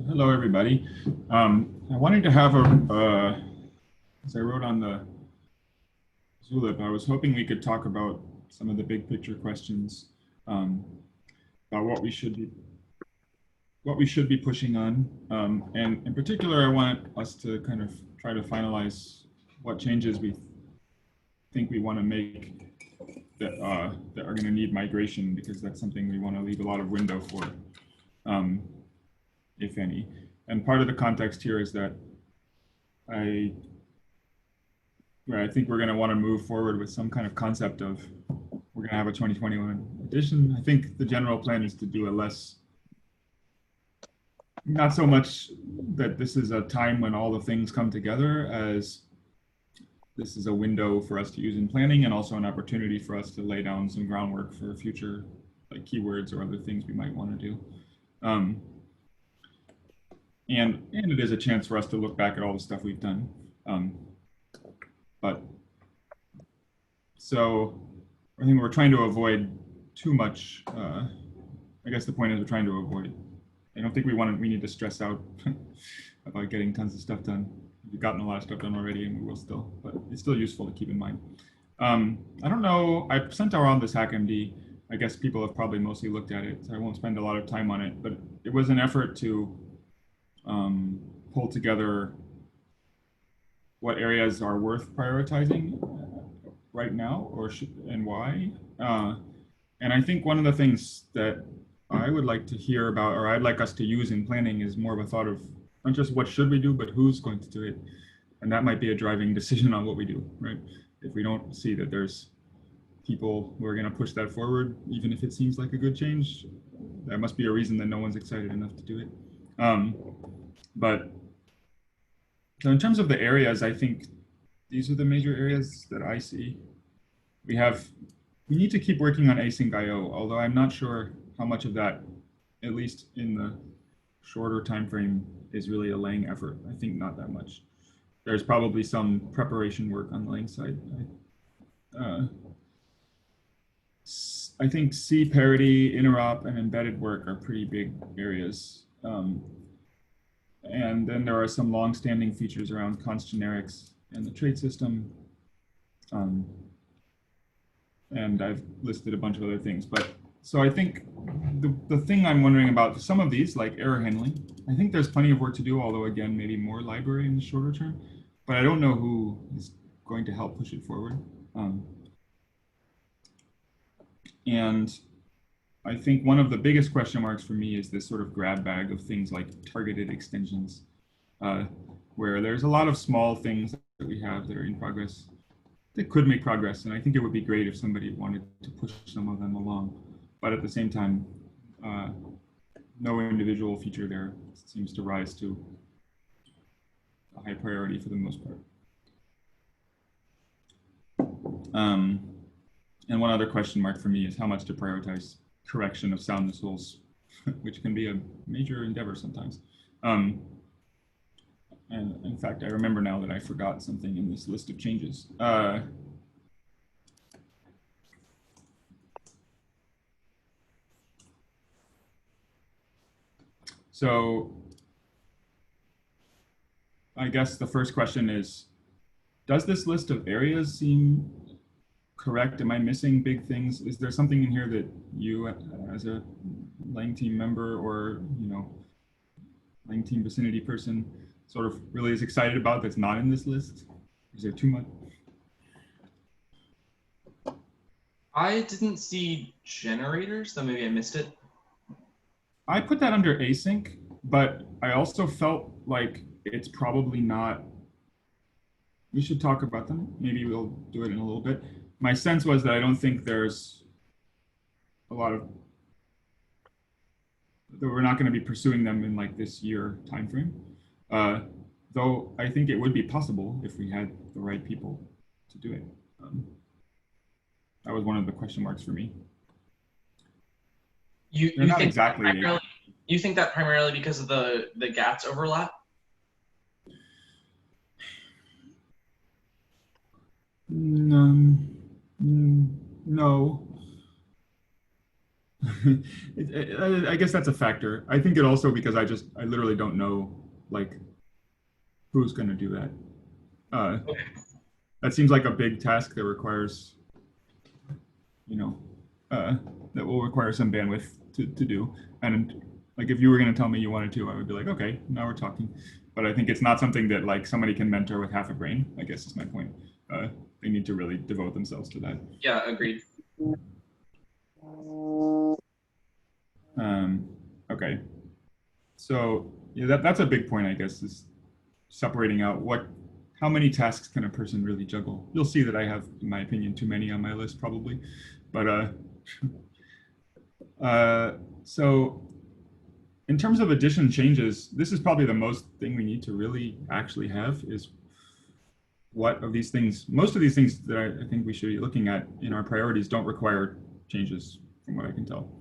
Hello, everybody. I wanted to have as I wrote on the Zulip, I was hoping we could talk about some of the big picture questions um, about what we should be pushing on. And in particular, I want us to kind of try to finalize what changes we think we want to make that are going to need migration, because that's something we want to leave a lot of window for, um, if any. And part of the context here is that I I think we're going to want to move forward with some kind of concept of we're going to have a 2021 edition. I think the general plan is to do a less, not so much that this is a time when all the things come together, as this is a window for us to use in planning and also an opportunity for us to lay down some groundwork for future like keywords or other things we might want to do. Um, and it is a chance for us to look back at all the stuff we've done. But so I think we're trying to avoid too much. I guess the point is we're trying to avoid. I don't think we need to stress out about getting tons of stuff done. We've gotten a lot of stuff done already, and we will still, but it's still useful to keep in mind. I don't know. I sent around this HackMD. I guess people have probably mostly looked at it, so I won't spend a lot of time on it. But it was an effort to pull together what areas are worth prioritizing right now, and why. And I think one of the things that I would like to hear about, or I'd like us to use in planning, is more of a thought of not just what should we do, but who's going to do it. And that might be a driving decision on what we do, right? If we don't see that there's people who are going to push that forward, even if it seems like a good change, that must be a reason that no one's excited enough to do it. But so in terms of the areas, I think these are the major areas that I see. We need to keep working on async IO, although I'm not sure how much of that, at least in the shorter time frame, is really a Lang effort. I think not that much. There's probably some preparation work on the Lang side. I think C parity, interop, and embedded work are pretty big areas. And then there are some long-standing features around const generics and the trade system. And I've listed a bunch of other things. But so I think the thing I'm wondering about some of these, like error handling, I think there's plenty of work to do, although again, maybe more library in the shorter term. But I don't know who is going to help push it forward. And I think one of the biggest question marks for me is this sort of grab bag of things like targeted extensions, where there's a lot of small things that we have that are in progress that could make progress. And I think it would be great if somebody wanted to push some of them along. But at the same time, no individual feature there seems to rise to a high priority for the most part. And one other question mark for me is how much to prioritize correction of soundness holes, which can be a major endeavor sometimes. And in fact, I remember now that I forgot something in this list of changes. So I guess the first question is, does this list of areas seem correct? Am I missing big things? Is there something in here that you, as a Lang team member or, Lang team vicinity person, sort of really is excited about that's not in this list? Is there too much? I didn't see generators, so maybe I missed it. I put that under async, but I also felt like it's probably not. We should talk about them. Maybe we'll do it in a little bit. My sense was that I don't think there's a lot of that we're not going to be pursuing them in like this year timeframe. Though I think it would be possible if we had the right people to do it. That was one of the question marks for me. They're You not think that exactly. you think that primarily because of the GATS overlap? No. I guess that's a factor. I think it also because I literally don't know like who's going to do that. Uh, that seems like a big task that requires, you know, uh, that will require some bandwidth to do. And like if you were going to tell me you wanted to, I would be like, okay, now we're talking. But I think it's not something that like somebody can mentor with half a brain, I guess is my point. They need to really devote themselves to that. Yeah, agreed. Okay. So yeah, that's a big point, I guess, is separating out how many tasks can a person really juggle? You'll see that I have, in my opinion, too many on my list probably. But uh, so in terms of addition changes, this is probably the most thing we need to really actually have is what of these things, most of these things that I think we should be looking at in our priorities don't require changes from what I can tell.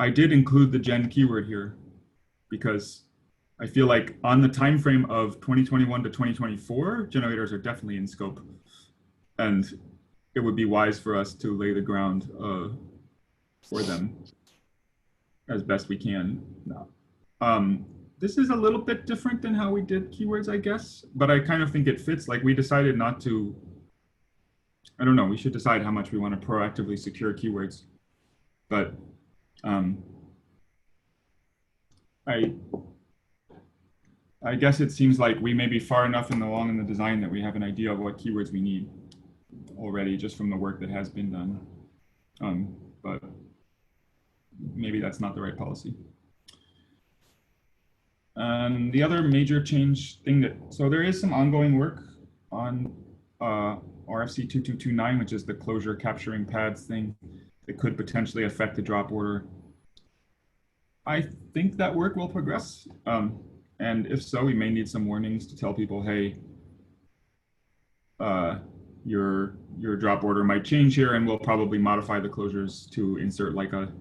I did include the gen keyword here because I feel like on the time frame of 2021 to 2024, generators are definitely in scope. And it would be wise for us to lay the ground for them as best we can. This is a little bit different than how we did keywords, I guess, but I kind of think it fits. Like we decided not to, I don't know, we should decide how much we want to proactively secure keywords. But I guess it seems like we may be far enough along in the design that we have an idea of what keywords we need already just from the work that has been done. But maybe that's not the right policy. The other major change thing so there is some ongoing work on RFC 2229, which is the closure capturing pads thing that could potentially affect the drop order. I think that work will progress. And if so, we may need some warnings to tell people, hey, your drop order might change here, and we'll probably modify the closures to insert like a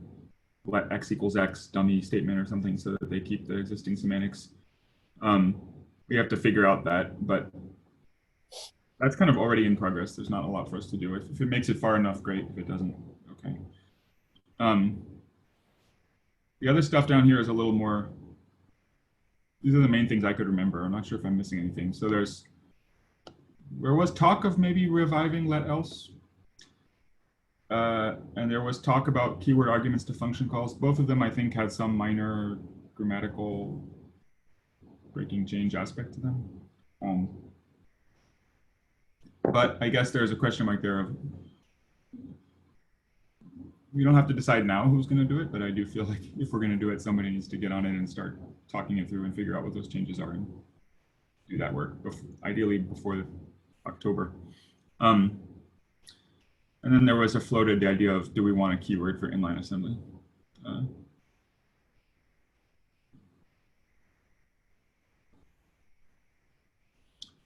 let x equals x dummy statement or something so that they keep the existing semantics. We have to figure out that, but that's kind of already in progress. There's not a lot for us to do. If it makes it far enough, great. If it doesn't, okay. The other stuff down here is a little more, these are the main things I could remember. I'm not sure if I'm missing anything. So there was talk of maybe reviving let else. And there was talk about keyword arguments to function calls. Both of them, I think, had some minor grammatical breaking change aspect to them. But I guess there's a question mark there of, we don't have to decide now who's going to do it, but I do feel like if we're going to do it, somebody needs to get on it and start talking it through and figure out what those changes are and do that work, ideally before October. And then there was floated the idea of, do we want a keyword for inline assembly?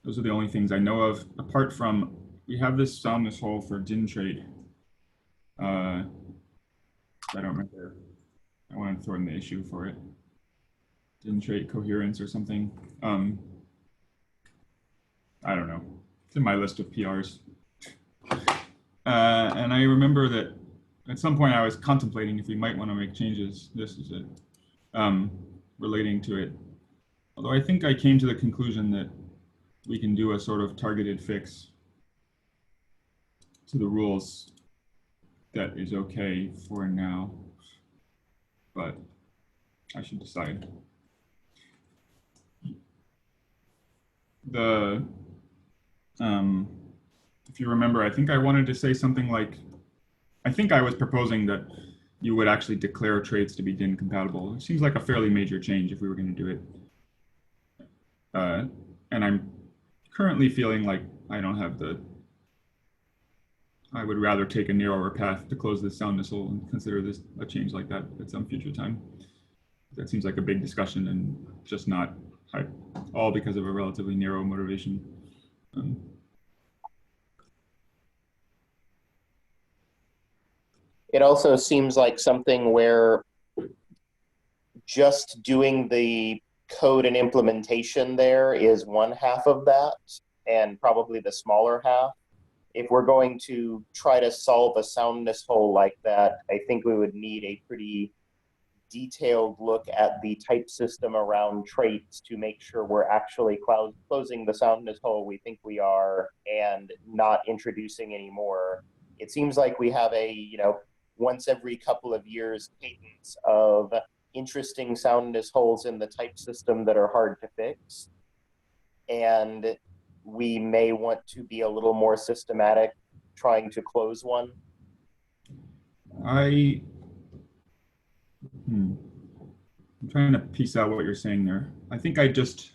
Those are the only things I know of, apart from, we have this Soundness hole for DIN trade. I don't remember. I wanted to throw in the issue for it. DIN trade coherence or something. I don't know. It's in my list of PRs. And I remember that at some point I was contemplating if we might want to make changes. This is it. Relating to it. Although I think I came to the conclusion that we can do a sort of targeted fix to the rules that is okay for now, but I should decide. If you remember, I think I wanted to say something like, I think I was proposing that you would actually declare traits to be DIN compatible. It seems like a fairly major change if we were going to do it. And I'm currently feeling like I don't have I would rather take a narrower path to close this Soundness hole and consider this a change like that at some future time. That seems like a big discussion and just not all because of a relatively narrow motivation. It also seems like something where just doing the code and implementation there is one half of that, and probably the smaller half if we're going to try to solve a soundness hole like that, I think we would need a pretty detailed look at the type system around traits to make sure we're actually closing the soundness hole we think we are and not introducing any more. It seems like we have a, once every couple of years cadence of interesting soundness holes in the type system that are hard to fix. And we may want to be a little more systematic trying to close one. I'm trying to piece out what you're saying there. I think I think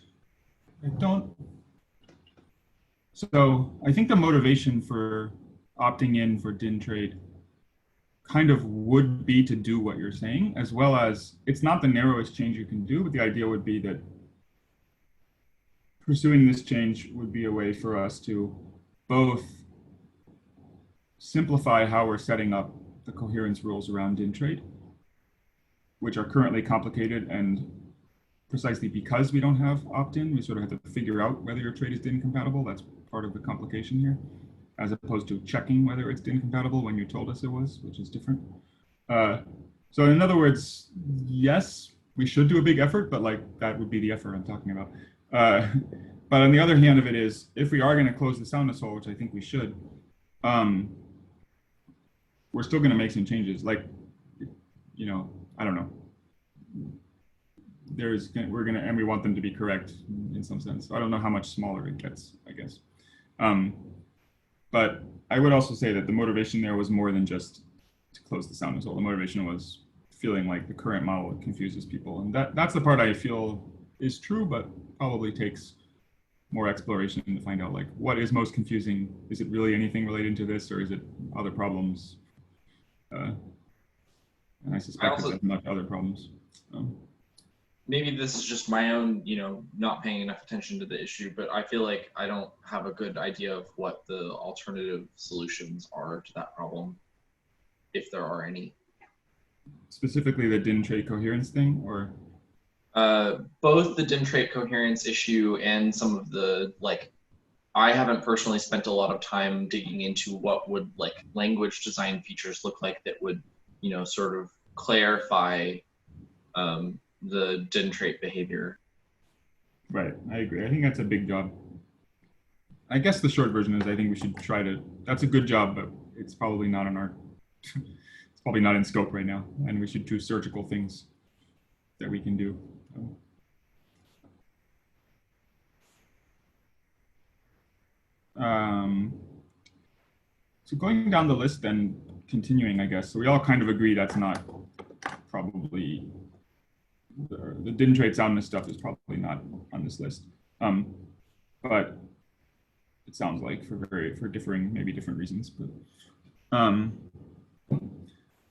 the motivation for opting in for DIN trait kind of would be to do what you're saying, as well as it's not the narrowest change you can do, but the idea would be that pursuing this change would be a way for us to both simplify how we're setting up the coherence rules around DIN trait, which are currently complicated, and precisely because we don't have opt-in, we sort of have to figure out whether your trait is DIN compatible. That's part of the complication here, as opposed to checking whether it's DIN compatible when you told us it was, which is different. So in other words, yes, we should do a big effort, but like that would be the effort I'm talking about. But on the other hand of it is, if we are going to close the soundness hole, which I think we should, we're still going to make some changes. Like, I don't know. And we want them to be correct in some sense. I don't know how much smaller it gets, I guess. But I would also say that the motivation there was more than just to close the soundness hole. The motivation was feeling like the current model confuses people. And that's the part I feel is true, but probably takes more exploration to find out, like, what is most confusing? Is it really anything related to this, or is it other problems? And I suspect there's much other problems. Maybe this is just my own, not paying enough attention to the issue, but I feel like I don't have a good idea of what the alternative solutions are to that problem, if there are any. Specifically the DIN trait coherence thing, or? Both the DIN trait coherence issue and some of the, I haven't personally spent a lot of time digging into what would language design features look like that would, sort of clarify the DIN trait behavior. Right, I agree. I think that's a big job. I guess the short version is I think we should try to, that's a good job, but it's probably not in our, it's probably not in scope right now. And we should do surgical things that we can do. So going down the list and continuing, I guess. So we all kind of agree that's not probably, the DIN trait soundness stuff is probably not on this list. But it sounds like for differing, maybe different reasons. But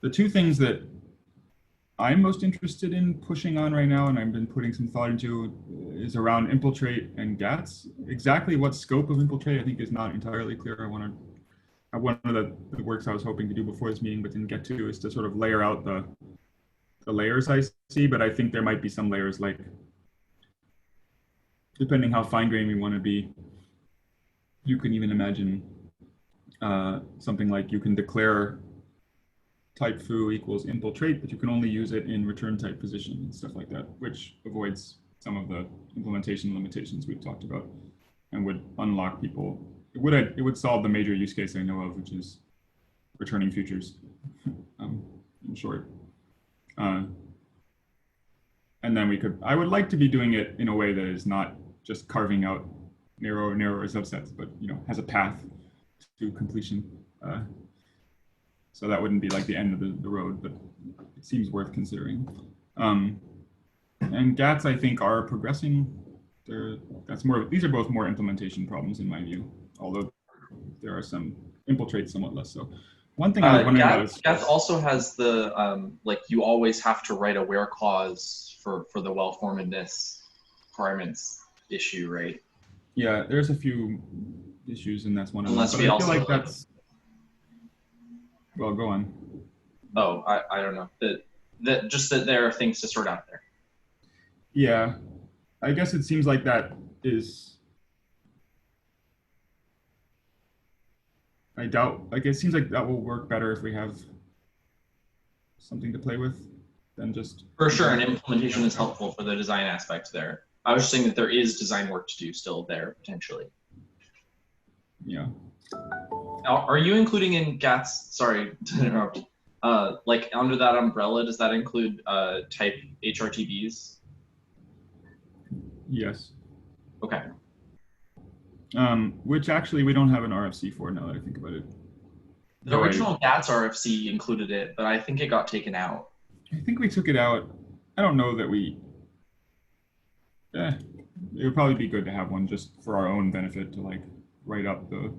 the two things that I'm most interested in pushing on right now, and I've been putting some thought into, is around impiltrate and GATs. Exactly what scope of impiltrate I think is not entirely clear. One of the works I was hoping to do before this meeting but didn't get to is to sort of layer out the layers I see, but I think there might be some layers, like, depending how fine-grained we want to be, you can even imagine something like you can declare type foo equals impiltrate, but you can only use it in return type position and stuff like that, which avoids some of the implementation limitations we've talked about and would unlock people. It would solve the major use case I know of, which is returning futures, in short. And then I would like to be doing it in a way that is not just carving out narrower subsets, but has a path to completion. So that wouldn't be like the end of the road, but it seems worth considering. And GATs, I think, are progressing. These are both more implementation problems in my view, although there are some infiltrates somewhat less so. One thing I was wondering about is GATs also has the you always have to write a where clause for the well-formedness requirements issue, right? Yeah, there's a few issues, and that's one of them. Unless we I also feel like that's. Well, go on. Oh, I don't know. That there are things to sort out there. Yeah, I guess it seems like that is. I doubt, like, it seems like that will work better if we have something to play with than just. For sure, and implementation is helpful for the design aspect there. I was just saying that there is design work to do still there potentially. Yeah. Are you including in GATS? Sorry to interrupt. Like under that umbrella, does that include type HRTBs? Yes. Okay. Which actually we don't have an RFC for now that I think about it. The original GATS RFC included it, but I think it got taken out. I think we took it out. I don't know that we. It would probably be good to have one just for our own benefit to like write up the.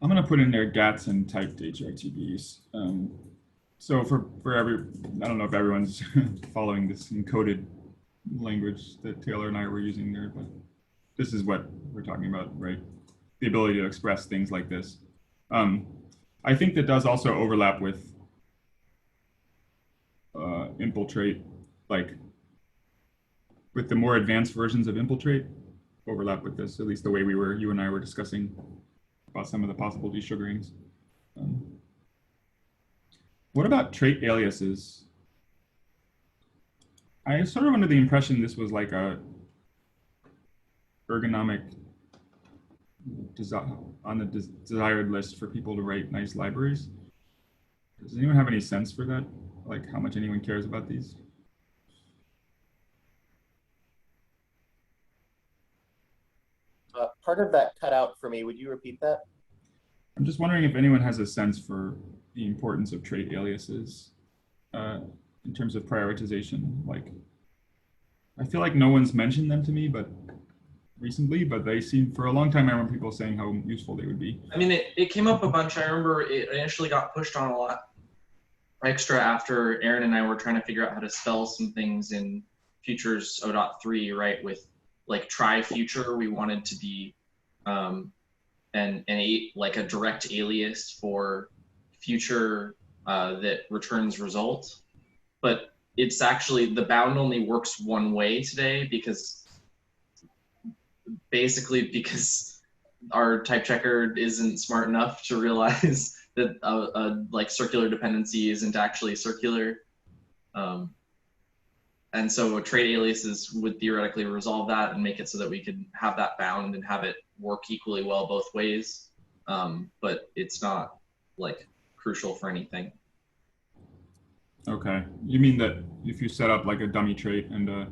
I'm gonna put in there GATS and typed HRTBs. So for every, I don't know if everyone's following this encoded language that Taylor and I were using there, but this is what we're talking about, right? The ability to express things like this. I think that does also overlap with infiltrate, like with the more advanced versions of infiltrate, overlap with this, at least the way you and I were discussing about some of the possible desugarings. What about trait aliases? I was sort of under the impression this was like a ergonomic on the desired list for people to write nice libraries. Does anyone have any sense for that? Like how much anyone cares about these? Part of that cut out for me. Would you repeat that? I'm just wondering if anyone has a sense for the importance of trait aliases in terms of prioritization. Like, I feel like no one's mentioned them to me, but recently, but they seem, for a long time, I remember people saying how useful they would be. I mean, it came up a bunch. I remember it initially got pushed on a lot extra after Aaron and I were trying to figure out how to spell some things in Futures 0.3, right? With like try future, we wanted to be like a direct alias for future that returns result. But it's actually, the bound only works one way today because our type checker isn't smart enough to realize that like circular dependency isn't actually circular. And so trait aliases would theoretically resolve that and make it so that we could have that bound and have it work equally well both ways. But it's not like crucial for anything. Okay, you mean that if you set up like a dummy trait and a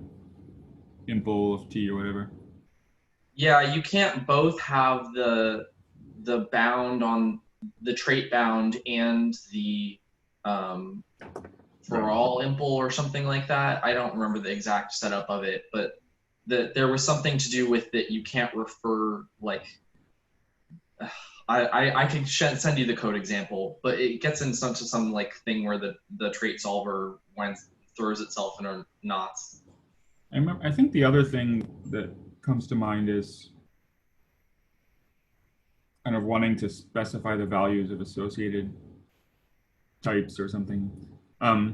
impl of t or whatever? Yeah, you can't both have the bound on the trait bound and the for all impl or something like that. I don't remember the exact setup of it, but there was something to do with that you can't refer like I can send you the code example, but it gets into some like thing where the trait solver throws itself in a knot. I think the other thing that comes to mind is kind of wanting to specify the values of associated types or something. I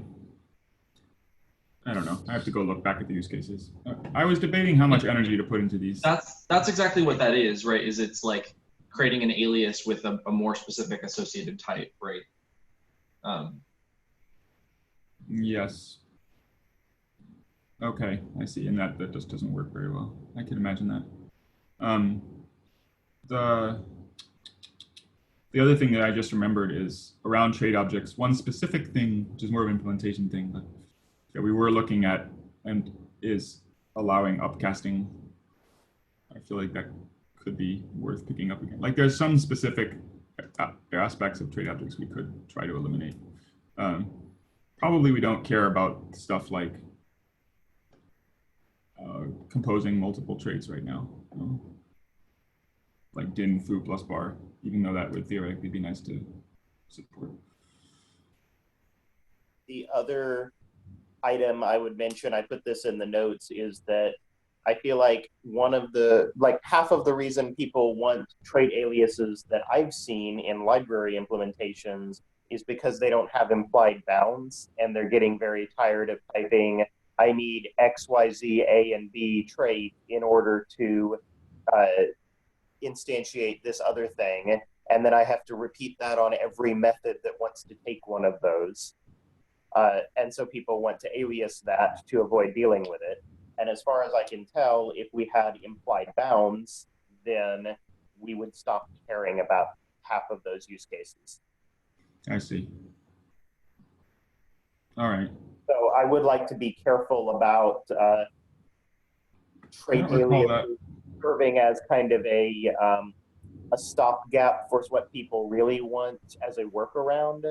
don't know. I have to go look back at the use cases. I was debating how much energy to put into these. That's exactly what that is, right? Is it's like creating an alias with a more specific associated type, right? Yes. Okay, I see. And that just doesn't work very well. I can imagine that. The other thing that I just remembered is around trait objects, one specific thing, which is more of an implementation thing, but that we were looking at and is allowing upcasting. I feel like that could be worth picking up again. Like there's some specific aspects of trait objects we could try to eliminate. Probably we don't care about stuff like composing multiple traits right now. Like din, foo, plus bar, even though that would theoretically be nice to support. The other item I would mention, I put this in the notes, is that I feel like half of the reason people want trait aliases that I've seen in library implementations is because they don't have implied bounds and they're getting very tired of typing, I need X, Y, Z, A, and B trait in order to instantiate this other thing, and then I have to repeat that on every method that wants to take one of those. And so people want to alias that to avoid dealing with it. And as far as I can tell, if we had implied bounds, then we would stop caring about half of those use cases. I see. All right. So I would like to be careful about trait aliases serving as kind of a stopgap for what people really want as a workaround.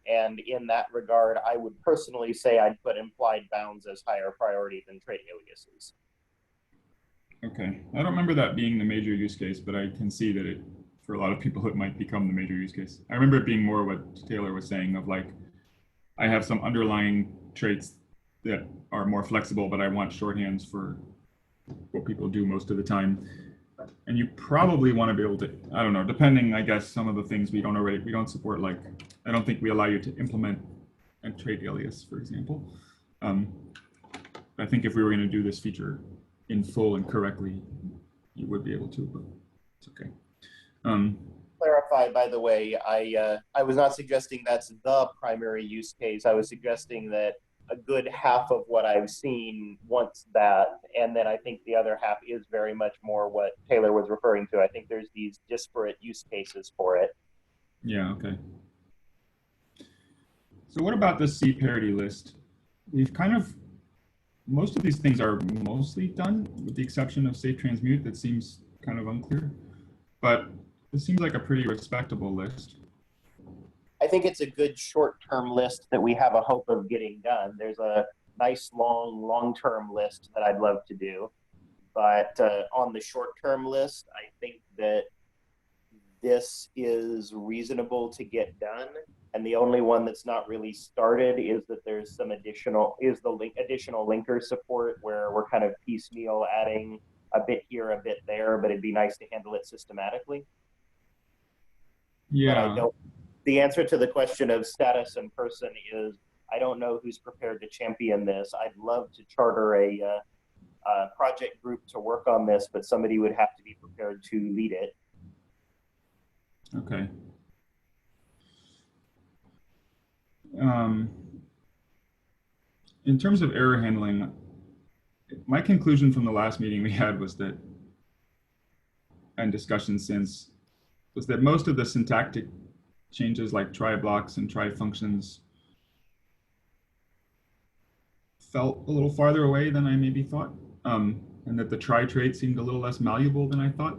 And in that regard, I would personally say I'd put implied bounds as higher priority than trait aliases. Okay. I don't remember that being the major use case, but I can see that it, for a lot of people, it might become the major use case. I remember it being more what Taylor was saying of like, I have some underlying traits that are more flexible, but I want shorthands for what people do most of the time. And you probably want to be able to, I don't know, depending, I guess, some of the things we don't support, like, I don't think we allow you to implement a trait alias, for example. I think if we were going to do this feature in full and correctly, you would be able to, but it's okay. Clarify, by the way, I was not suggesting that's the primary use case. I was suggesting that a good half of what I've seen wants that, and then I think the other half is very much more what Taylor was referring to. I think there's these disparate use cases for it. Yeah, okay. So what about the C parity list? We've kind of, most of these things are mostly done, with the exception of safe transmute that seems kind of unclear, but it seems like a pretty respectable list. I think it's a good short-term list that we have a hope of getting done. There's a nice long-term list that I'd love to do. But on the short-term list, I think that this is reasonable to get done. And the only one that's not really started is that there's some additional linker support where we're kind of piecemeal adding a bit here, a bit there, but it'd be nice to handle it systematically. Yeah. But I don't. The answer to the question of status and person is, I don't know who's prepared to champion this. I'd love to charter a project group to work on this, but somebody would have to be prepared to lead it. Okay. In terms of error handling, my conclusion from the last meeting we had was that, and discussion since, was that most of the syntactic changes like try blocks and try functions felt a little farther away than I maybe thought, and that the try trait seemed a little less malleable than I thought,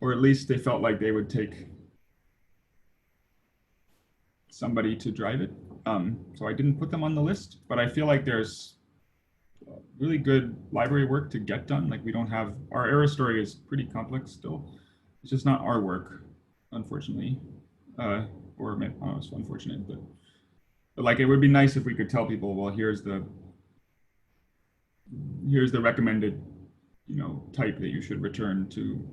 or at least they felt like they would take somebody to drive it. So I didn't put them on the list, but I feel like there's really good library work to get done. Like we don't have, our error story is pretty complex still. It's just not our work, unfortunately. Or maybe, oh, it's unfortunate, but like it would be nice if we could tell people, well, here's the recommended, type that you should return to.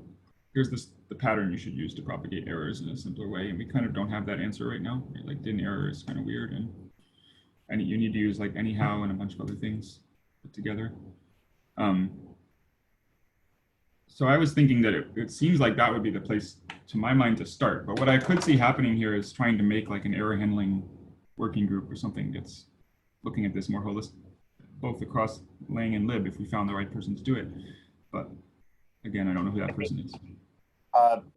Here's the pattern you should use to propagate errors in a simpler way, and we kind of don't have that answer right now. Right? Like din error is kind of weird, and you need to use like anyhow and a bunch of other things put together. So I was thinking that it seems like that would be the place, to my mind, to start. But what I could see happening here is trying to make like an error handling working group or something that's looking at this more holistic, both across Lang and lib, if we found the right person to do it. But again, I don't know who that person is.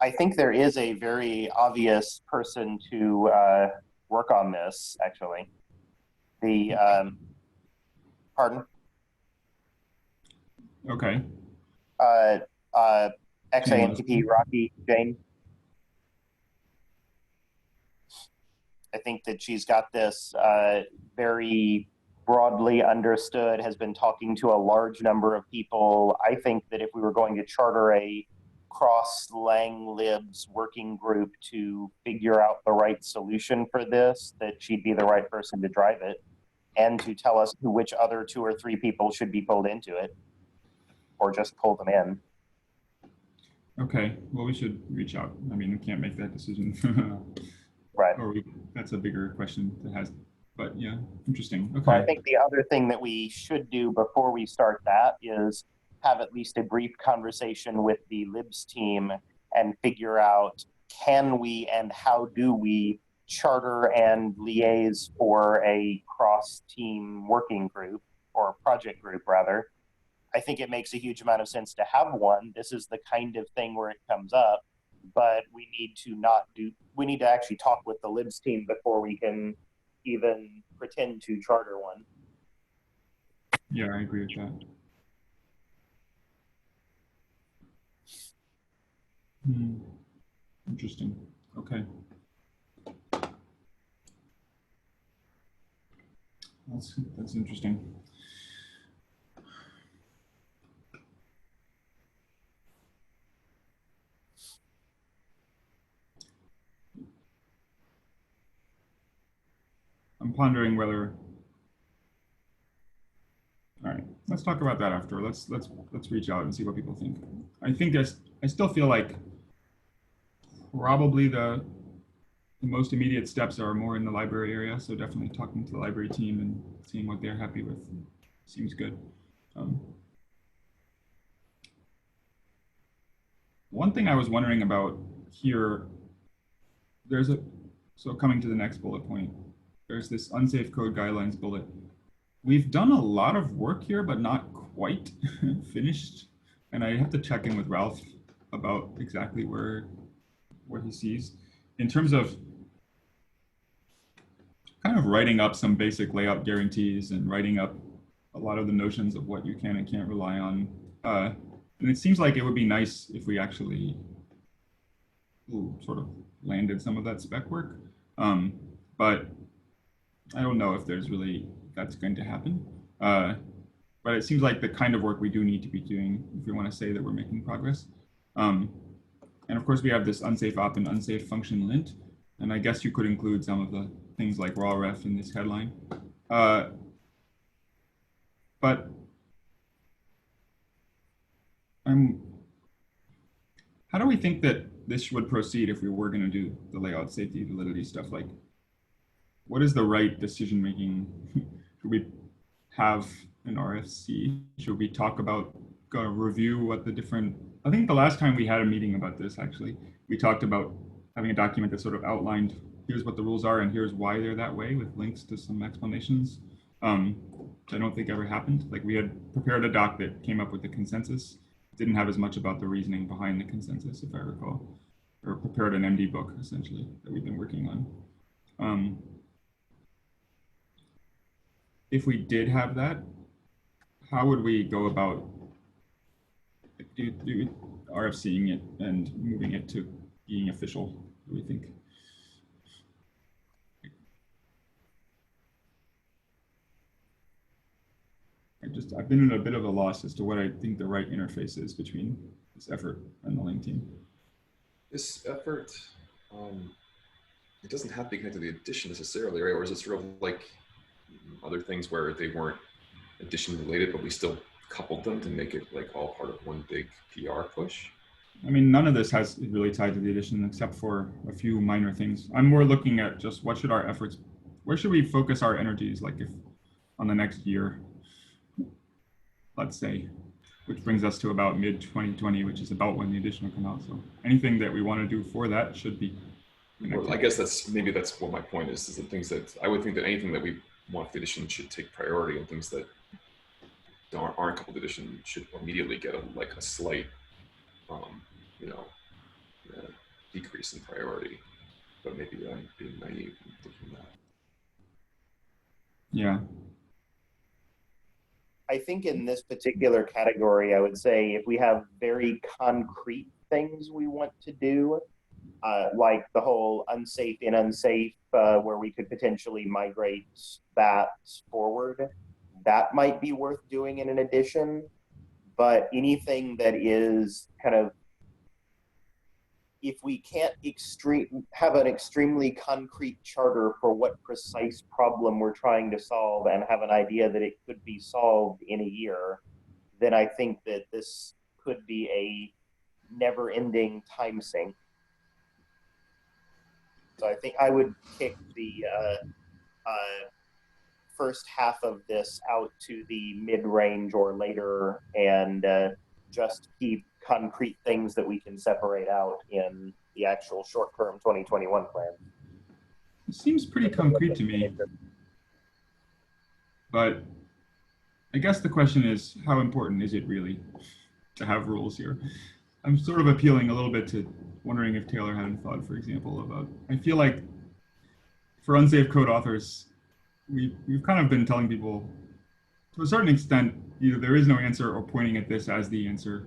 I think there is a very obvious person to work on this, actually. Pardon? Okay. XANTP Rocky Jane. I think that she's got this very broadly understood, has been talking to a large number of people. I think that if we were going to charter a cross-Lang libs working group to figure out the right solution for this, that she'd be the right person to drive it and to tell us which other 2 or 3 people should be pulled into it, or just pull them in. Okay, well, we should reach out. I mean, we can't make that decision. Right. Or that's a bigger question that has, but yeah, interesting. Okay. Well, I think the other thing that we should do before we start that is have at least a brief conversation with the libs team and figure out, can we and how do we charter and liaise for a cross-team working group, or project group rather. I think it makes a huge amount of sense to have one. This is the kind of thing where it comes up, but we need to actually talk with the libs team before we can even pretend to charter one. Yeah, I agree with that. Interesting. Okay. That's interesting. I'm pondering whether. All right, let's talk about that after. Let's reach out and see what people think. I think I still feel like probably the most immediate steps are more in the library area. So definitely talking to the library team and seeing what they're happy with seems good. One thing I was wondering about here, so coming to the next bullet point, there's this unsafe code guidelines bullet. We've done a lot of work here, but not quite finished. And I have to check in with Ralph about exactly where he sees. In terms of kind of writing up some basic layout guarantees and writing up a lot of the notions of what you can and can't rely on. And it seems like it would be nice if we actually sort of landed some of that spec work. But I don't know if that's going to happen. But it seems like the kind of work we do need to be doing if we want to say that we're making progress. And of course, we have this unsafe op and unsafe function lint. And I guess you could include some of the things like raw ref in this headline. But how do we think that this would proceed if we were going to do the layout safety validity stuff? Like, what is the right decision making? Should we have an RFC? Should we talk about, review what the different, I think the last time we had a meeting about this, actually, we talked about having a document that sort of outlined, here's what the rules are and here's why they're that way with links to some explanations. Which I don't think ever happened. Like, we had prepared a doc that came up with the consensus, didn't have as much about the reasoning behind the consensus, if I recall, or prepared an MD book, essentially, that we've been working on. If we did have that, how would we go about RFCing it and moving it to being official, do we think? I've been in a bit of a loss as to what I think the right interface is between this effort and the Link team. This effort, it doesn't have to be connected to the edition necessarily, right? Or is it sort of like other things where they weren't edition related, but we still coupled them to make it like all part of one big PR push? I mean, none of this is really tied to the edition except for a few minor things. I'm more looking at just what should our efforts, where should we focus our energies, like if on the next year, let's say, which brings us to about mid-2020, which is about when the edition will come out. So anything that we want to do for that should be connected. Well, I guess that's what my point is the things that I would think that anything that we want the edition should take priority, and things that aren't coupled edition should immediately get a slight, decrease in priority. But maybe I'm being naive in thinking that. Yeah. I think in this particular category, I would say if we have very concrete things we want to do, like the whole unsafe and unsafe, where we could potentially migrate that forward, that might be worth doing in an edition. But anything that is kind of, if we can't have an extremely concrete charter for what precise problem we're trying to solve and have an idea that it could be solved in a year, then I think that this could be a never-ending time sink. So I think I would kick the first half of this out to the mid-range or later and just keep concrete things that we can separate out in the actual short-term 2021 plan. It seems pretty concrete to me, but I guess the question is, how important is it really to have rules here? I'm sort of appealing a little bit to wondering if Taylor hadn't thought, for example, about, I feel like for unsafe code authors, we've kind of been telling people, to a certain extent, either there is no answer or pointing at this as the answer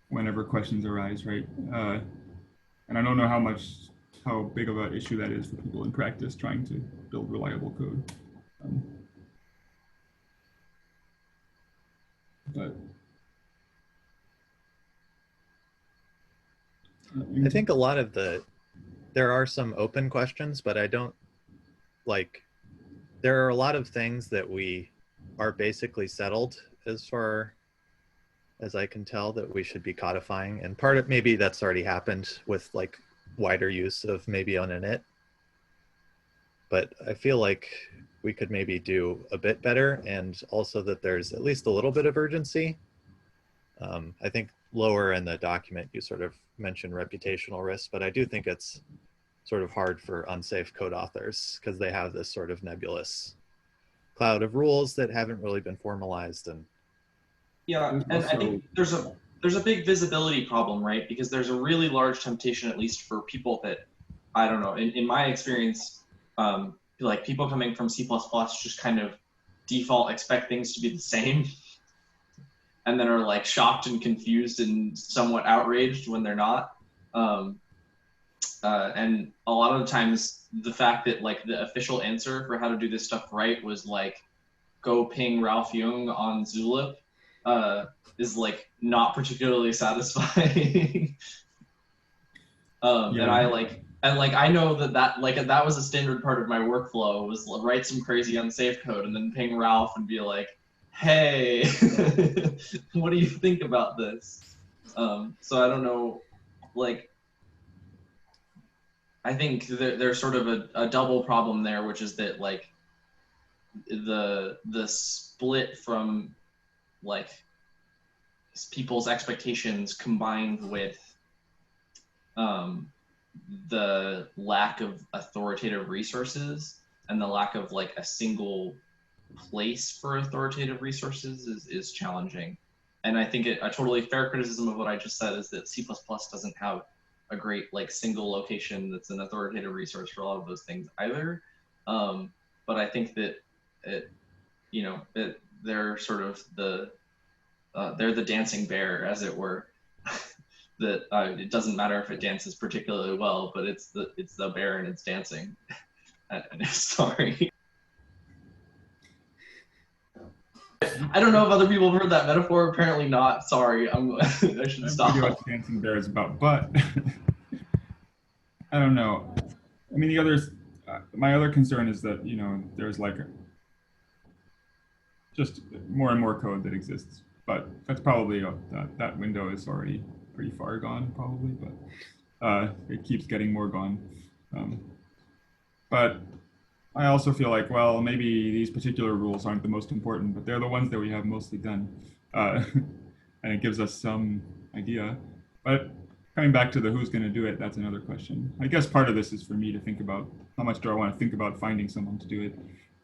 whenever questions arise, right? And I don't know how big of an issue that is for people in practice trying to build reliable code. But I think a lot of there are some open questions, but I don't there are a lot of things that we are basically settled as far as I can tell that we should be codifying. And part of maybe that's already happened with like wider use of maybe on init. But I feel like we could maybe do a bit better, and also that there's at least a little bit of urgency. I think lower in the document, you sort of mentioned reputational risks, but I do think it's sort of hard for unsafe code authors because they have this sort of nebulous cloud of rules that haven't really been formalized. And yeah, and I think there's a big visibility problem, right? Because there's a really large temptation, at least for people that, I don't know, in my experience, like people coming from C++ just kind of default expect things to be the same and then are like shocked and confused and somewhat outraged when they're not. And a lot of the times the fact that like the official answer for how to do this stuff right was like, go ping Ralph Jung on Zulip, is like not particularly satisfying. Yeah. And I know that was a standard part of my workflow, was write some crazy unsafe code and then ping Ralph and be like, hey, what do you think about this? So I don't know, like, I think there's sort of a double problem there, which is that like the split from like people's expectations combined with the lack of authoritative resources and the lack of like a single place for authoritative resources is challenging. And I think a totally fair criticism of what I just said is that C++ doesn't have a great like single location that's an authoritative resource for a lot of those things either. But I think that they're sort of they're the dancing bear, as it were. That it doesn't matter if it dances particularly well, but it's the bear and it's dancing. Sorry. I don't know if other people have heard that metaphor. Apparently not. Sorry, I should stop. I know what dancing bear is about, but I don't know. I mean, my other concern is that there's like just more and more code that exists, but that's probably that window is already pretty far gone, probably, but it keeps getting more gone. But I also feel like, well, maybe these particular rules aren't the most important, but they're the ones that we have mostly done. And it gives us some idea. But coming back to the who's going to do it, that's another question. I guess part of this is for me to think about how much do I want to think about finding someone to do it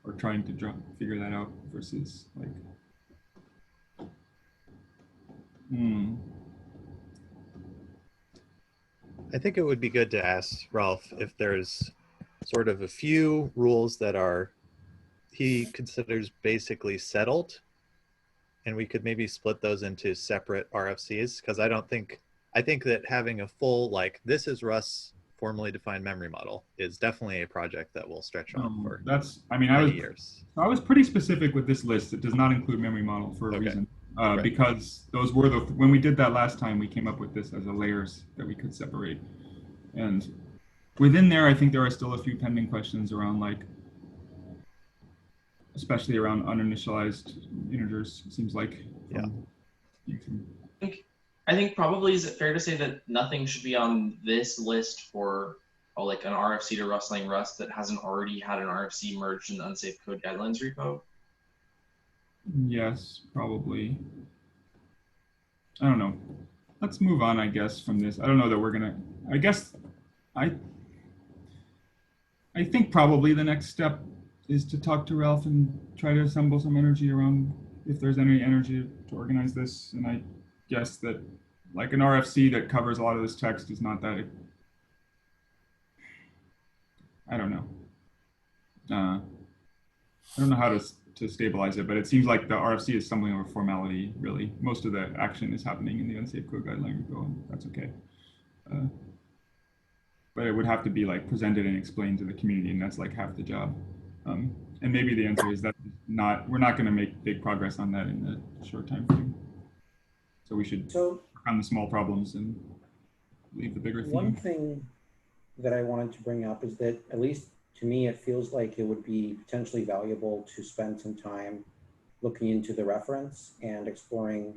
or trying to figure that out versus like, I think it would be good to ask Ralph if there's sort of a few rules that he considers basically settled, and we could maybe split those into separate RFCs, because I think that having a full, like, this is Rust's formally defined memory model is definitely a project that will stretch on for many years. I was pretty specific with this list. It does not include memory model for a reason. Right. Because those were when we did that last time, we came up with this as a layers that we could separate. And within there, I think there are still a few pending questions around, like, especially around uninitialized integers, it seems like. Yeah. I think probably, is it fair to say that nothing should be on this list for like an RFC to Rustlang Rust that hasn't already had an RFC merged in the Unsafe Code Guidelines repo? Yes, probably. I don't know. Let's move on, I guess, from this. I don't know that we're gonna. I guess I I think probably the next step is to talk to Ralph and try to assemble some energy around if there's any energy to organize this. And I guess that like an RFC that covers a lot of this text is not that. I don't know. I don't know how to stabilize it, but it seems like the RFC is something of a formality, really. Most of the action is happening in the Unsafe Code Guideline repo, and that's okay. But it would have to be like presented and explained to the community, and that's like half the job. And maybe the answer is that we're not going to make big progress on that in the short time frame. So we should work on the small problems and leave the bigger thing. One thing that I wanted to bring up is that, at least to me, it feels like it would be potentially valuable to spend some time looking into the reference and exploring,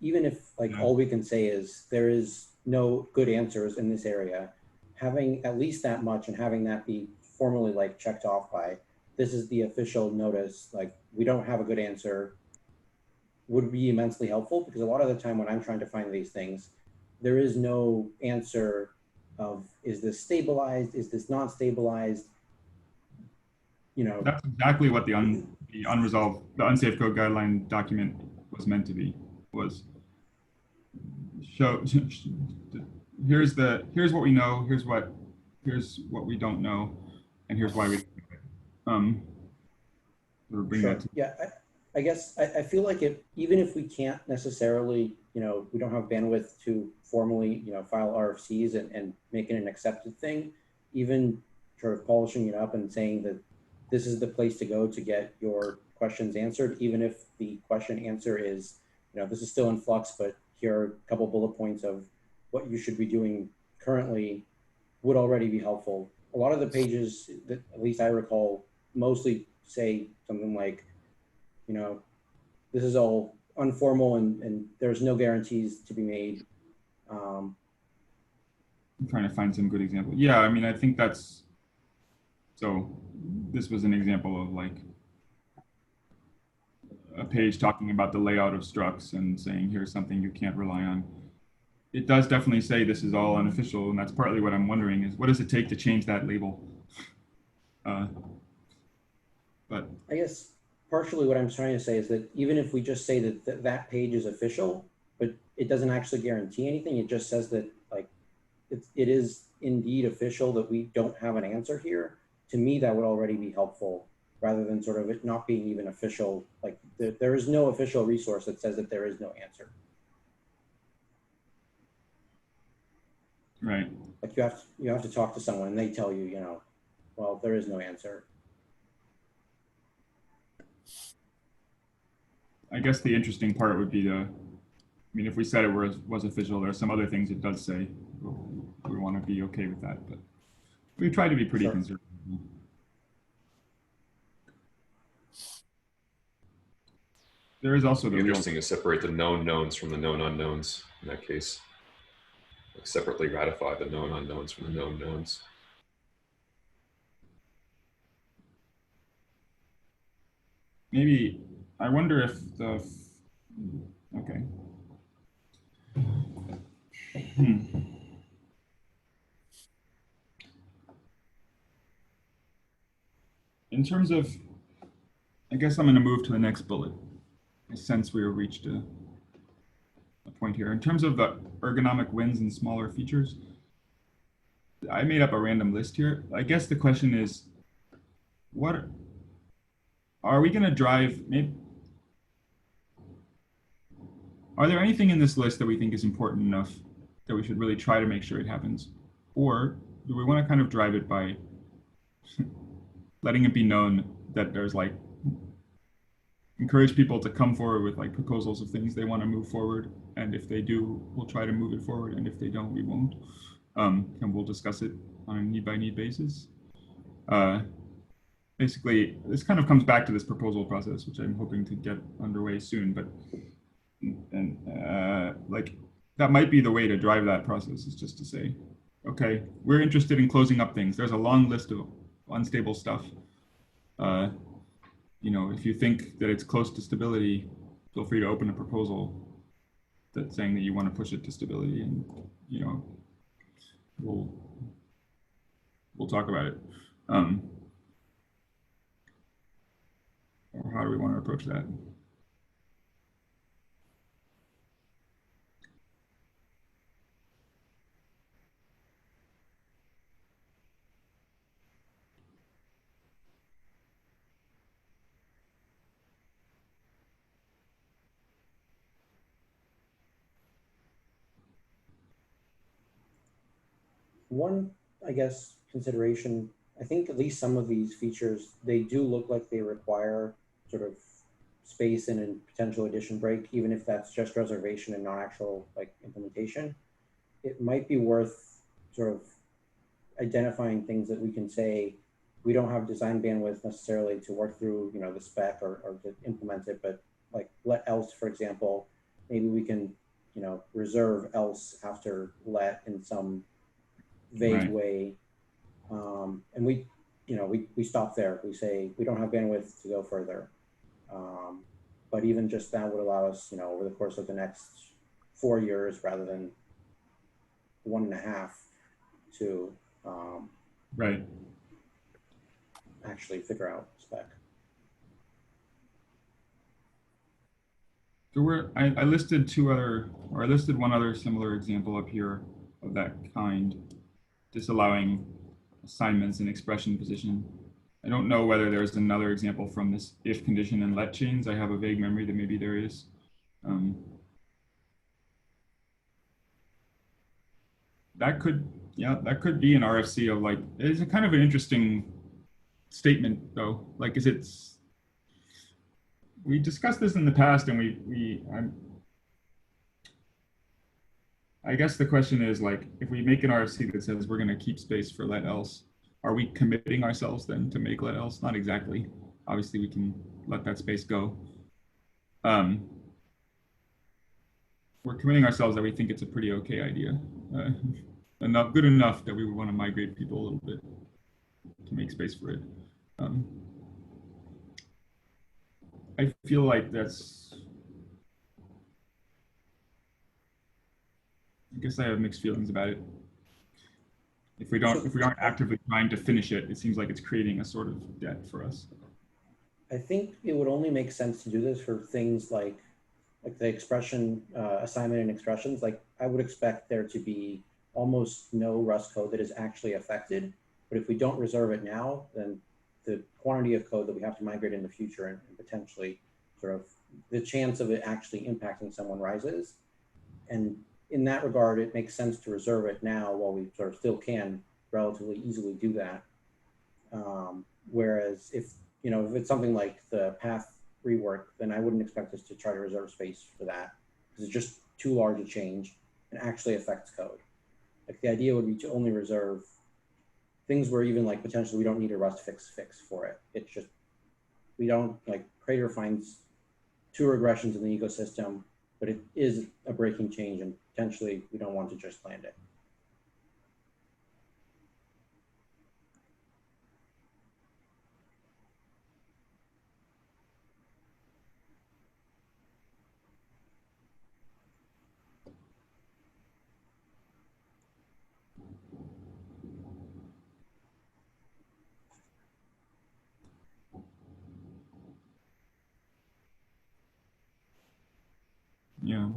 even if like all we can say is there is no good answers in this area, having at least that much and having that be formally like checked off by, this is the official notice, like we don't have a good answer, would be immensely helpful, because a lot of the time when I'm trying to find these things, there is no answer of, is this stabilized? Is this not stabilized? You know, that's exactly what the unresolved, the Unsafe Code Guideline document was meant to be, was show, here's what we know, here's what we don't know, and here's why we bring sure. that to. Yeah, I guess I feel like even if we can't necessarily, you know, we don't have bandwidth to formally, you know, file RFCs and make it an accepted thing, even sort of polishing it up and saying that this is the place to go to get your questions answered, even if the question answer is, you know, this is still in flux, but here are a couple bullet points of what you should be doing currently, would already be helpful. A lot of the pages that at least I recall mostly say something like, you know, this is all informal and there's no guarantees to be made. I'm trying to find some good example. Yeah, I mean, I think that's, so this was an example of like a page talking about the layout of structs and saying, here's something you can't rely on. It does definitely say this is all unofficial, and that's partly what I'm wondering is, what does it take to change that label? But I guess partially what I'm trying to say is that even if we just say that that page is official, but it doesn't actually guarantee anything, it just says that like it is indeed official that we don't have an answer here. To me, that would already be helpful, rather than sort of it not being even official. Like there is no official resource that says that there is no answer. right. Like you have to talk to someone and they tell you, you know, well, there is no answer. I guess the interesting part would be I mean, if we said it was official, there are some other things it does say. We want to be okay with that, but we try to be pretty conservative. There is also the interesting to separate the known knowns from the known unknowns in that case. Like separately ratify the known unknowns from the known knowns. Maybe, I wonder if okay. In terms of, I guess I'm going to move to the next bullet. I sense we have reached a point here. In terms of the ergonomic wins and smaller features, I made up a random list here. I guess the question is, what are we going to drive? Maybe, are there anything in this list that we think is important enough that we should really try to make sure it happens? Or do we want to kind of drive it by letting it be known that there's like, encourage people to come forward with like proposals of things they want to move forward. And if they do, we'll try to move it forward. And if they don't, we won't. And we'll discuss it on a need by need basis. Basically, this kind of comes back to this proposal process, which I'm hoping to get underway soon. But like that might be the way to drive that process, is just to say, okay, we're interested in closing up things. There's a long list of unstable stuff. You know, if you think that it's close to stability, feel free to open a proposal that's saying that you want to push it to stability, and you know, we'll talk about it. Or how do we want to approach that? One, I guess, consideration, I think at least some of these features, they do look like they require sort of space and a potential addition break, even if that's just reservation and not actual like implementation. It might be worth sort of identifying things that we can say, we don't have design bandwidth necessarily to work through, you know, the spec or to implement it, but like let else, for example, maybe we can, you know, reserve else after let in some vague Right. way. And we, you know, we stop there. We say we don't have bandwidth to go further. But even just that would allow us, you know, over the course of the next 4 years rather than 1.5 to Right. actually figure out spec. So I listed I listed one other similar example up here of that kind, disallowing assignments in expression position. I don't know whether there's another example from this if condition and let chains. I have a vague memory that maybe there is. That could, yeah, that could be an RFC of like, it's a kind of an interesting statement though. Like, we discussed this in the past, and I guess the question is like, if we make an RFC that says we're going to keep space for let else, are we committing ourselves then to make let else? Not exactly. Obviously, we can let that space go. We're committing ourselves that we think it's a pretty okay idea, good enough that we would want to migrate people a little bit to make space for it. I feel like that's, I guess I have mixed feelings about it. If we aren't actively trying to finish it, it seems like it's creating a sort of debt for us. I think it would only make sense to do this for things like the expression assignment and expressions. Like I would expect there to be almost no Rust code that is actually affected. But if we don't reserve it now, then the quantity of code that we have to migrate in the future and potentially sort of the chance of it actually impacting someone rises. And in that regard, it makes sense to reserve it now while we sort of still can relatively easily do that. Whereas if, you know, if it's something like the path rework, then I wouldn't expect us to try to reserve space for that because it's just too large a change and actually affects code. Like the idea would be to only reserve things where even like potentially we don't need a Rust fix for it. It's just, we don't, like Crater finds 2 regressions in the ecosystem, but it is a breaking change and potentially we don't want to just land it. Yeah.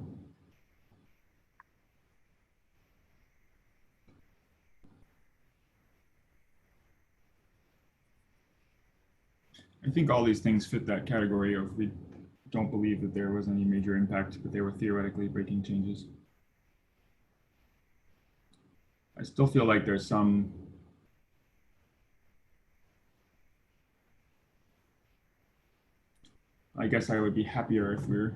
I think all these things fit that category of we don't believe that there was any major impact, but they were theoretically breaking changes. I still feel like there's some I guess I would be happier if we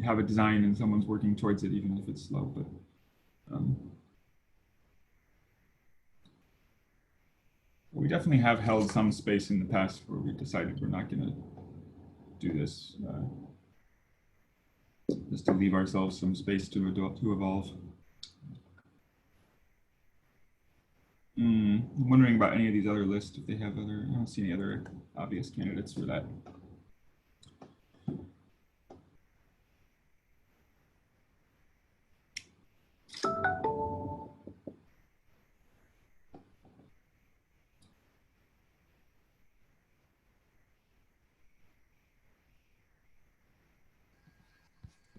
have a design and someone's working towards it, even if it's slow. But we definitely have held some space in the past where we decided we're not going to do this, just to leave ourselves some space to evolve. I'm wondering about any of these other lists, if they have other, I don't see any other obvious candidates for that.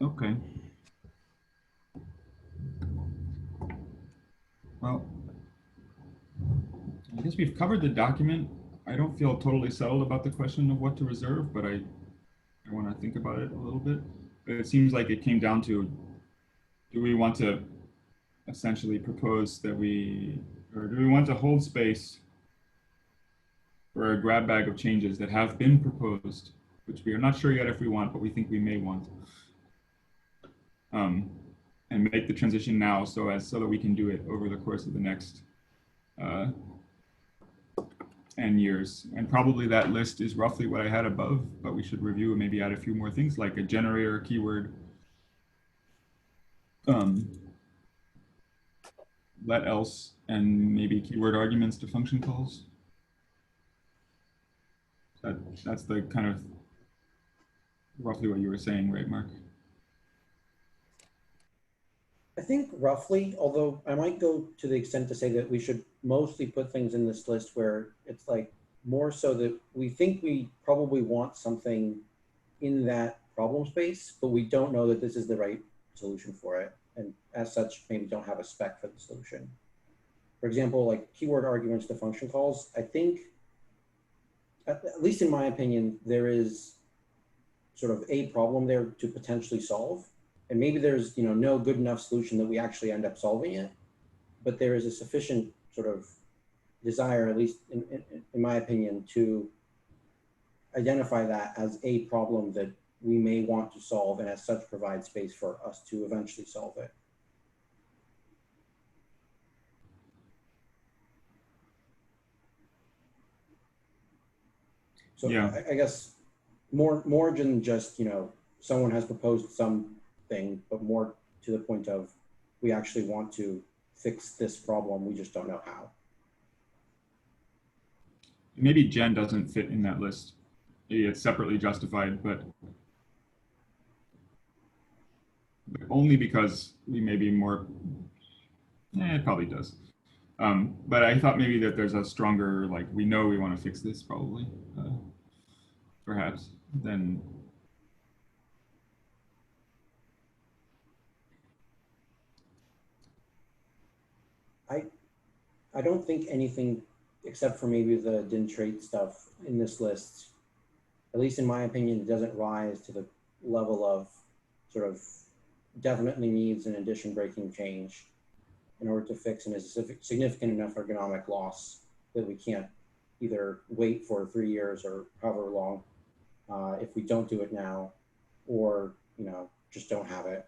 Okay. Well, I guess we've covered the document. I don't feel totally settled about the question of what to reserve, but I want to think about it a little bit. But it seems like it came down to, do we want to essentially propose that or do we want to hold space for a grab bag of changes that have been proposed, which we are not sure yet if we want, but we think we may want, and make the transition now so that we can do it over the course of the next N years. And probably that list is roughly what I had above, but we should review and maybe add a few more things like a generator keyword, let else, and maybe keyword arguments to function calls. That's the kind of roughly what you were saying, right, Mark? I think roughly, although I might go to the extent to say that we should mostly put things in this list where it's like more so that we think we probably want something in that problem space, but we don't know that this is the right solution for it. And as such, maybe don't have a spec for the solution. For example, like keyword arguments to function calls, I think, at least in my opinion, there is sort of a problem there to potentially solve. And maybe there's no good enough solution that we actually end up solving it, but there is a sufficient sort of desire, at least in my opinion, to identify that as a problem that we may want to solve, and as such provide space for us to eventually solve it. So yeah. I guess more than just, someone has proposed something, but more to the point of we actually want to fix this problem, we just don't know how. Maybe Gen doesn't fit in that list. Maybe it's separately justified, but only because we may be more, it probably does. But I thought maybe that there's a stronger, like, we know we want to fix this probably, perhaps, then. I don't think anything except for maybe the denitrate stuff in this list, at least in my opinion, it doesn't rise to the level of sort of definitely needs an addition breaking change in order to fix a significant enough ergonomic loss that we can't either wait for 3 years or however long if we don't do it now, or just don't have it.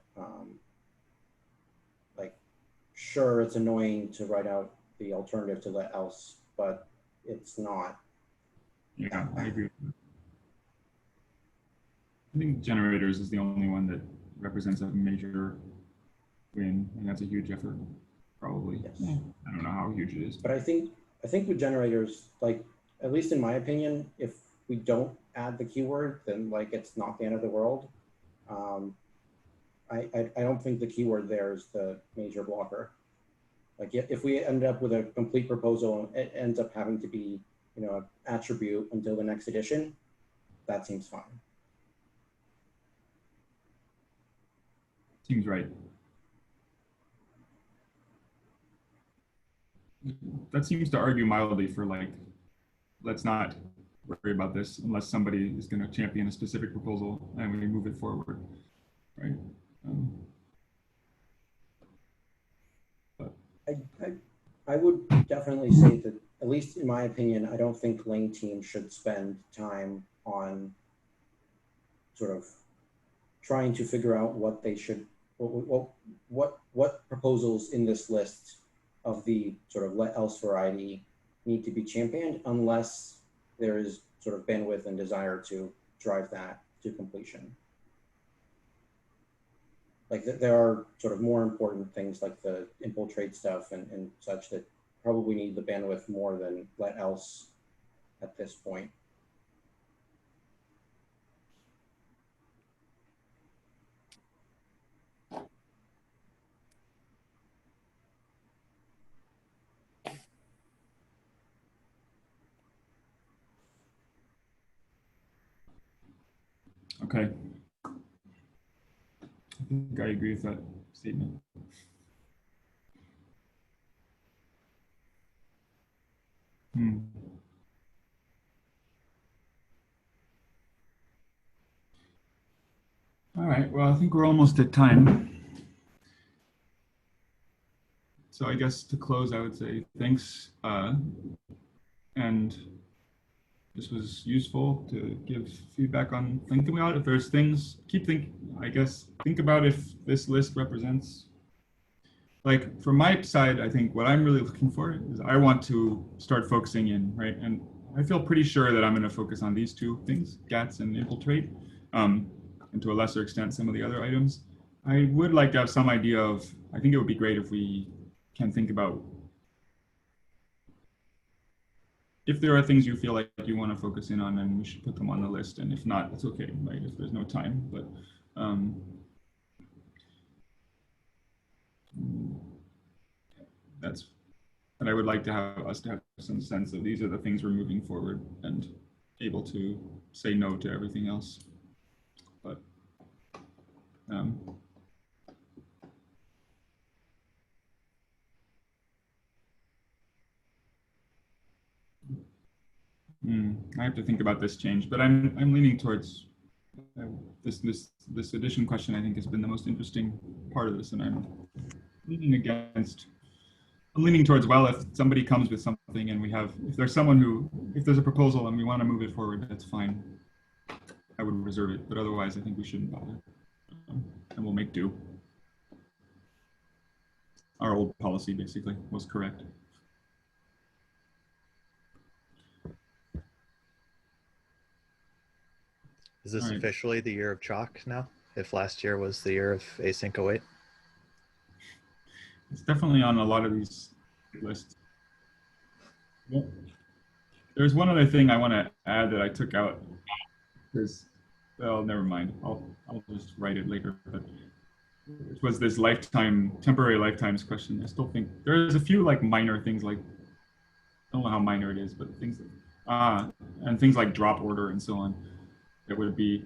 Like, sure, it's annoying to write out the alternative to let else, but it's not. Yeah, I agree. I think generators is the only one that represents a major win, and that's a huge effort, probably. Yes. Yeah, I don't know how huge it is. But I think with generators, like, at least in my opinion, if we don't add the keyword, then like it's not the end of the world. I don't think the keyword there is the major blocker. Like if we end up with a complete proposal, it ends up having to be, an attribute until the next edition, that seems fine. Seems right. That seems to argue mildly for, like, let's not worry about this unless somebody is going to champion a specific proposal and we move it forward, right? I would definitely say that, at least in my opinion, I don't think Lane team should spend time on sort of trying to figure out what they should, what proposals in this list of the sort of let else variety need to be championed, unless there is sort of bandwidth and desire to drive that to completion. Like there are sort of more important things like the infiltrate stuff and such that probably need the bandwidth more than what else at this point. Okay. I think I agree with that statement. Hmm. All right, well, I think we're almost at time. So I guess to close, I would say thanks. And this was useful to give feedback on thinking about. If there's things, I guess, think about if this list represents, like from my side, I think what I'm really looking for is I want to start focusing in, right? And I feel pretty sure that I'm going to focus on these two things, GATS and infiltrate, and to a lesser extent, some of the other items. I would like to have some idea of, I think it would be great if we can think about if there are things you feel like you want to focus in on, then we should put them on the list. And if not, it's okay, right? If there's no time, but that's, and I would like to have us to have some sense of these are the things we're moving forward and able to say no to everything else. But I have to think about this change, but I'm leaning towards this addition question. I think has been the most interesting part of this, and I'm leaning towards, well, if somebody comes with something and if there's a proposal and we want to move it forward, that's fine. I would reserve it, but otherwise I think we shouldn't bother. And we'll make do. Our old policy basically was correct. Is this officially the year of chalk now? If last year was the year of async 08? It's definitely on a lot of these lists. Well, there's one other thing I want to add that I took out. Well, never mind. I'll just write it later. But it was this temporary lifetimes question. I still think there's a few like minor things, like I don't know how minor it is, but things and things like drop order and so on that would be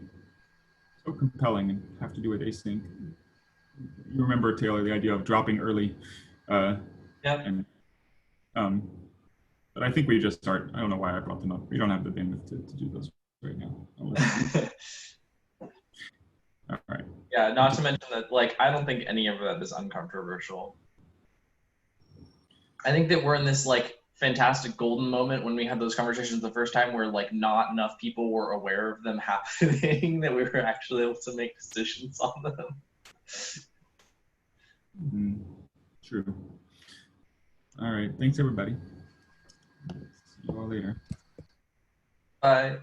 so compelling and have to do with async. You remember, Taylor, the idea of dropping early. Yeah. And but I think we just start. I don't know why I brought them up. We don't have the bandwidth to do those right now. All right. Yeah, not to mention that, like, I don't think any of that is uncontroversial. I think that we're in this, like, fantastic golden moment when we had those conversations the first time where, like, not enough people were aware of them happening that we were actually able to make decisions on them. True. All right. Thanks, everybody. See you all later. Bye.